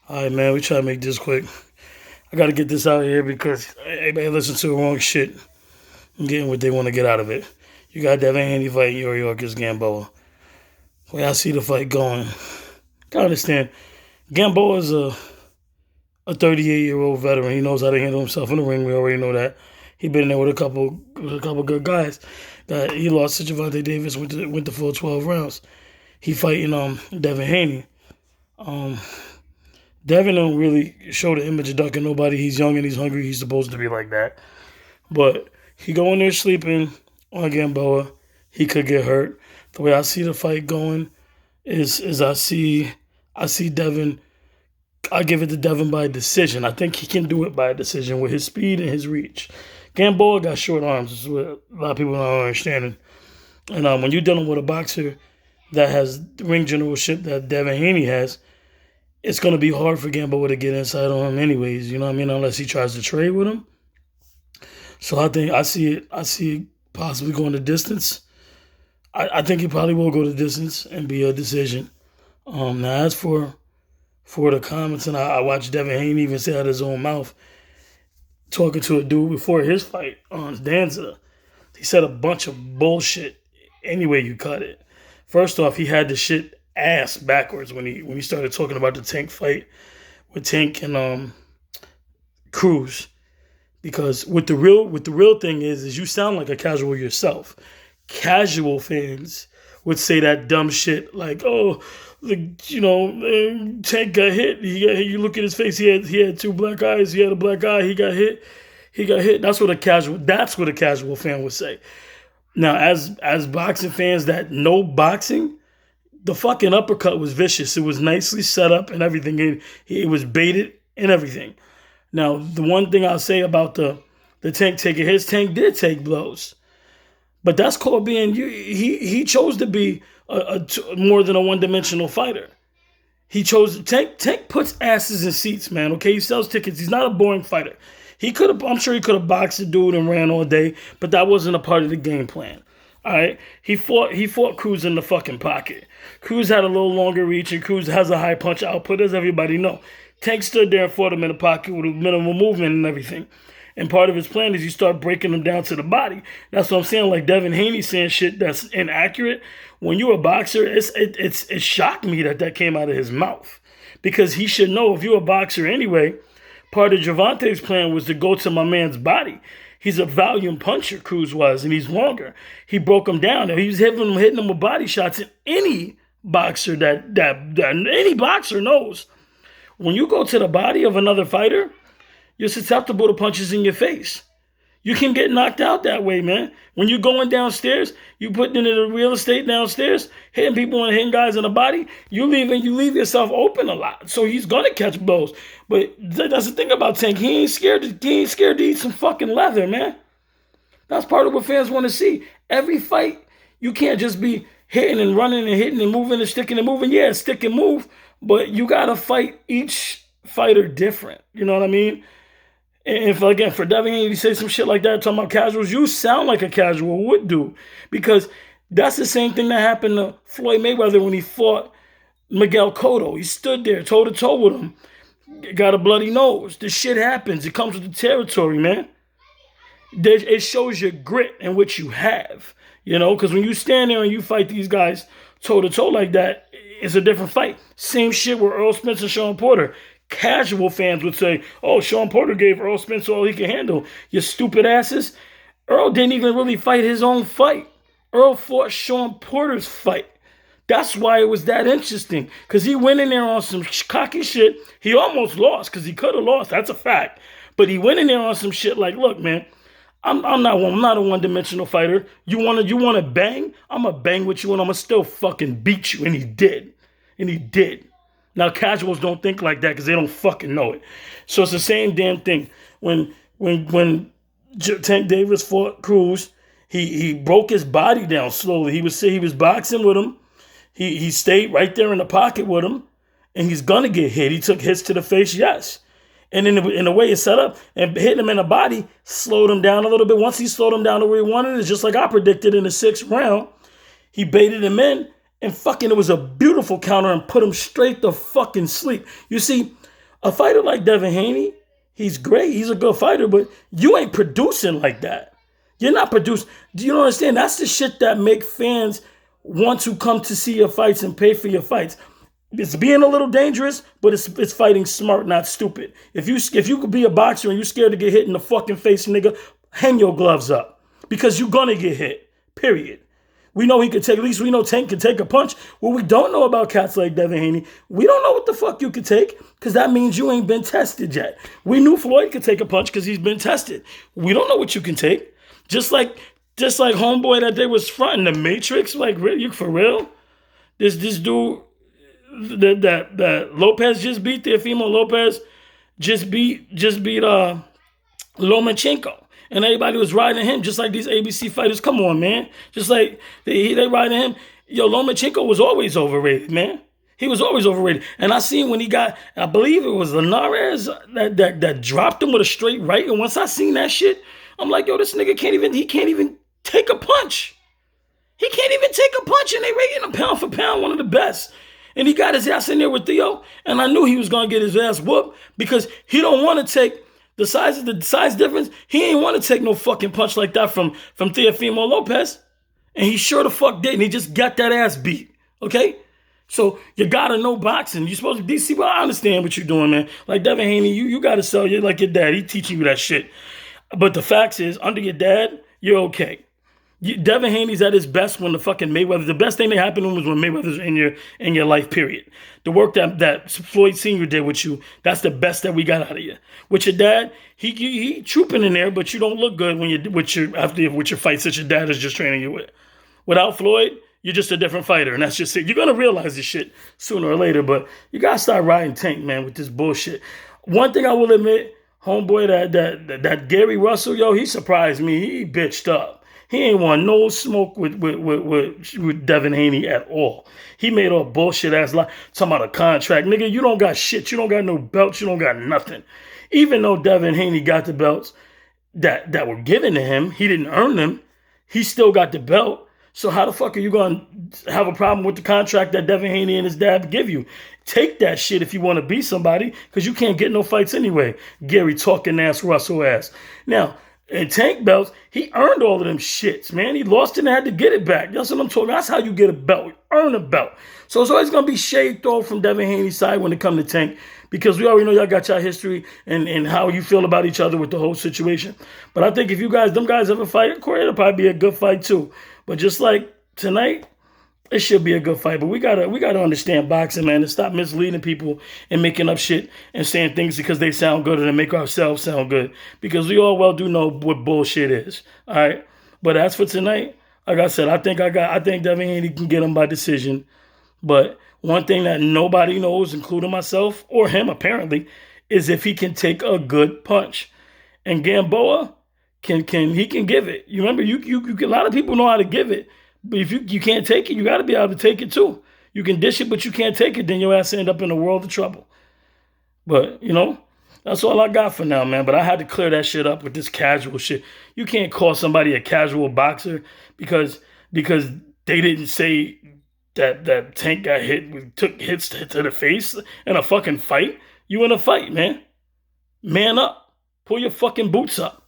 All right, man, we try to make this quick. I got to get this out here because everybody listen to the wrong shit and getting what they want to get out of it. You got Devin Haney fighting Yuri against Gamboa. The way I see the fight going, I understand. Gamboa is a 38-year-old veteran. He knows how to handle himself in the ring. We already know that. He been in there with a couple good guys. That he lost to Javante Davis, went the full 12 rounds. He fighting Devin Haney. Um, Devin don't really show the image of ducking nobody. He's young and he's hungry. He's supposed to be like that. But he go in there sleeping on Gamboa. He could get hurt. The way I see the fight going is I see Devin. I give it to Devin by decision. I think he can do it by decision with his speed and his reach. Gamboa got short arms. Is what a lot of people don't understand. And when you're dealing with a boxer that has ring generalship that Devin Haney has, it's going to be hard for Gamboa to get inside on him anyways, you know what I mean, unless he tries to trade with him. So I see it possibly going the distance. I think he probably will go the distance and be a decision. Now as for the comments, and I watched Devin Haney even say out of his own mouth, talking to a dude before his fight on Danza, he said a bunch of bullshit any way you cut it. First off, he had the shit ass backwards when he started talking about the Tank fight with Tank and Cruz. Because what the real thing is you sound like a casual yourself. Casual fans would say that dumb shit like, oh, Tank got hit. You look at his face. He had two black eyes. He had a black eye. He got hit. He got hit. That's what a casual fan would say. Now, as boxing fans that know boxing, the fucking uppercut was vicious. It was nicely set up and everything. It was baited and everything. Now, the one thing I'll say about the Tank taking his, Tank did take blows, but that's called being. He chose to be more than a one-dimensional fighter. He chose Tank puts asses in seats, man. Okay, he sells tickets. He's not a boring fighter. I'm sure he could have boxed a dude and ran all day, but that wasn't a part of the game plan. All right, he fought Cruz in the fucking pocket. Cruz had a little longer reach, and Cruz has a high punch output, as everybody know. Tank stood there and fought him in the pocket with a minimal movement and everything. And part of his plan is you start breaking them down to the body. That's what I'm saying. Like Devin Haney saying shit that's inaccurate. When you're a boxer, it shocked me that came out of his mouth, because he should know if you're a boxer anyway. Part of Javante's plan was to go to my man's body. He's a volume puncher, Cruz was, and he's longer. He broke him down. He was hitting him with body shots. And any boxer that any boxer knows, when you go to the body of another fighter, you're susceptible to punches in your face. You can get knocked out that way, man. When you're going downstairs, you putting into the real estate downstairs, hitting people and hitting guys in the body, you leave yourself open a lot. So he's gonna catch blows. But that's the thing about Tank. He ain't scared to eat some fucking leather, man. That's part of what fans want to see. Every fight, you can't just be hitting and running and hitting and moving and sticking and moving. Yeah, stick and move, but you gotta fight each fighter different. You know what I mean? And if, again, for Devin Haney to say some shit like that, talking about casuals, you sound like a casual would do. Because that's the same thing that happened to Floyd Mayweather when he fought Miguel Cotto. He stood there toe-to-toe with him, got a bloody nose. This shit happens. It comes with the territory, man. It shows your grit and what you have. You know, because when you stand there and you fight these guys toe-to-toe like that, it's a different fight. Same shit with Earl Spence and Sean Porter. Casual fans would say, oh, Sean Porter gave Earl Spence all he could handle. You stupid asses. Earl didn't even really fight his own fight. Earl fought Sean Porter's fight. That's why it was that interesting. Because he went in there on some cocky shit. He almost lost, because he could have lost. That's a fact. But he went in there on some shit like, look, man, I'm not a one-dimensional fighter. You wanna bang? I'm going to bang with you and I'm going to still fucking beat you. And he did. And he did. Now, casuals don't think like that because they don't fucking know it. So it's the same damn thing. When Tank Davis fought Cruz, he broke his body down slowly. He was boxing with him. He stayed right there in the pocket with him, and he's gonna get hit. He took hits to the face, yes. And in the way it's set up, and hitting him in the body slowed him down a little bit. Once he slowed him down to where he wanted it, just like I predicted in the 6th round, he baited him in. And fucking, it was a beautiful counter and put him straight to fucking sleep. You see, A fighter like Devin Haney, he's great. He's a good fighter, but you ain't producing like that. You're not producing. Do you understand? That's the shit that make fans want to come to see your fights and pay for your fights. It's being a little dangerous, but it's fighting smart, not stupid. If you could be a boxer and you're scared to get hit in the fucking face, nigga, hang your gloves up because you're gonna get hit. Period. We know he could take. At least we know Tank can take a punch. What we don't know about cats like Devin Haney, we don't know what the fuck you could take because that means you ain't been tested yet. We knew Floyd could take a punch because he's been tested. We don't know what you can take. Just like homeboy that they was fronting the Matrix. Like, you for real? This dude that Lopez just beat, Teofimo Lopez just beat Lomachenko. And everybody was riding him just like these ABC fighters. Come on, man. Just like they riding him. Yo, Lomachenko was always overrated, man. He was always overrated. And I seen when he got, I believe it was Linares that dropped him with a straight right. And once I seen that shit, I'm like, yo, this nigga can't even take a punch. He can't even take a punch, and they rating him pound for pound one of the best. And he got his ass in there with Theo, and I knew he was gonna get his ass whooped because he don't want to take the size difference. He ain't want to take no fucking punch like that from Teofimo Lopez, and he sure the fuck did, and he just got that ass beat. Okay, so you gotta know boxing. You supposed to DC. Well, I understand what you're doing, man. Like Devin Haney, you gotta sell you like your dad. He teaching you that shit. But the facts is, under your dad, you're okay. Devin Haney's at his best when the fucking Mayweather. The best thing that happened to him was when Mayweather's in your life. Period. The work that Floyd Sr. did with you, that's the best that we got out of you. With your dad, he trooping in there, but you don't look good when you with your fights that your dad is just training you with. Without Floyd, you're just a different fighter, and that's just it. You're gonna realize this shit sooner or later, but you gotta start riding Tank, man, with this bullshit. One thing I will admit, homeboy, that Gary Russell, yo, he surprised me. He bitched up. He ain't want no smoke with Devin Haney at all. He made a bullshit ass lie talking about a contract. Nigga, you don't got shit. You don't got no belts. You don't got nothing. Even though Devin Haney got the belts that were given to him, he didn't earn them. He still got the belt. So how the fuck are you going to have a problem with the contract that Devin Haney and his dad give you? Take that shit if you want to be somebody, because you can't get no fights anyway. Gary talking ass, Russell ass. Now, and Tank belts, he earned all of them shits, man. He lost it and had to get it back. That's what I'm talking about. That's how you get a belt. You earn a belt. So it's always going to be shade thrown from Devin Haney's side when it comes to Tank, because we already know y'all got y'all history and how you feel about each other with the whole situation. But I think if them guys ever fight, Corey, it'll probably be a good fight too. But just like tonight, it should be a good fight. But we gotta understand boxing, man, and stop misleading people and making up shit and saying things because they sound good and make ourselves sound good. Because we all well do know what bullshit is. All right. But as for tonight, like I said, I think Devin Haney can get him by decision. But one thing that nobody knows, including myself or him apparently, is if he can take a good punch. And Gamboa can give it. You remember, a lot of people know how to give it. But if you can't take it, you got to be able to take it too. You can dish it, but you can't take it, then your ass end up in a world of trouble. But, that's all I got for now, man. But I had to clear that shit up with this casual shit. You can't call somebody a casual boxer because they didn't say that Tank got took hits to the face in a fucking fight. You in a fight, man. Man up. Pull your fucking boots up.